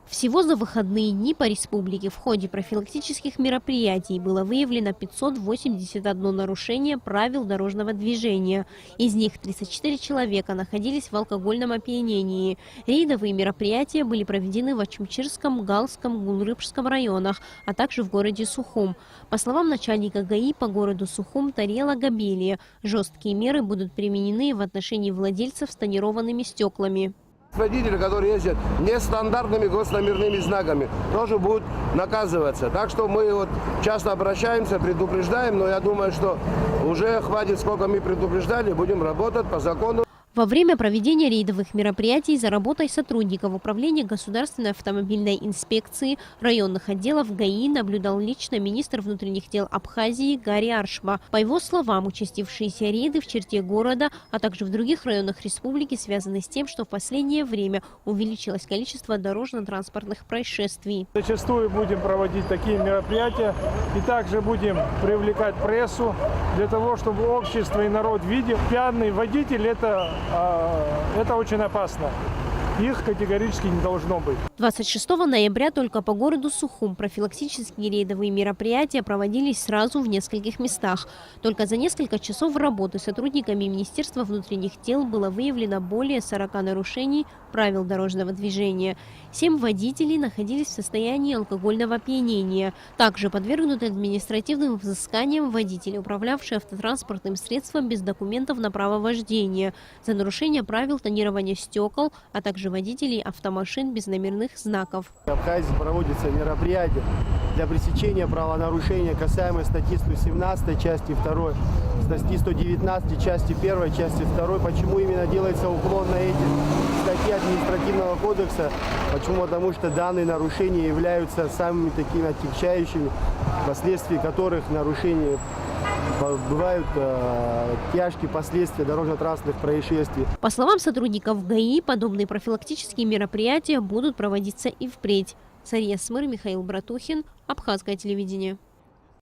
Всего за выходные дни по республике в ходе профилактических мероприятий было выявлено 581 нарушение правил дорожного движения. Из них 34 человека находились в алкогольном опьянении. Рейдовые мероприятия были проведены в Ачимчирском, Галском, Гулрыбском районах, а также в городе Сухум. По словам начальника ГАИ по городу Сухум Тарела Габелия, жесткие меры будут применены в отношении владельцев с тонированными стеклами. Водители, которые ездят нестандартными госномерными знаками, тоже будут наказываться. Так что мы часто обращаемся, предупреждаем, но я думаю, что уже хватит, сколько мы предупреждали, будем работать по закону. Во время проведения рейдовых мероприятий за работой сотрудников Управления государственной автомобильной инспекции районных отделов ГАИ наблюдал лично министр внутренних дел Абхазии Гари Аршба. По его словам, участившиеся рейды в черте города, а также в других районах республики связаны с тем, что в последнее время увеличилось количество дорожно-транспортных происшествий. Зачастую будем проводить такие мероприятия и также будем привлекать прессу для того, чтобы общество и народ видел. Пьяный водитель это очень опасно. Их категорически не должно быть. 26 ноября только по городу Сухум профилактические рейдовые мероприятия проводились сразу в нескольких местах. Только за несколько часов работы сотрудниками Министерства внутренних дел было выявлено более 40 нарушений правил дорожного движения. 7 водителей находились в состоянии алкогольного опьянения. Также подвергнуты административным взысканиям водители, управлявшие автотранспортным средством без документов на право вождения, за нарушение правил тонирования стекол, а также водителей автомашин без номерных знаков. В Абхазии проводится мероприятие для пресечения правонарушения касаемо статьи 117 части 2, статьи 119 части 1, части 2. Почему именно делается уклон на эти статьи административного кодекса? Почему? Потому что данные нарушения являются самыми такими отягчающими, последствия которых нарушения бывают тяжкие последствия дорожно-транспортных происшествий. По словам сотрудников ГАИ, подобные профилактические мероприятия будут проводиться и впредь. Сария Смыр, Михаил Братухин, Абхазское телевидение.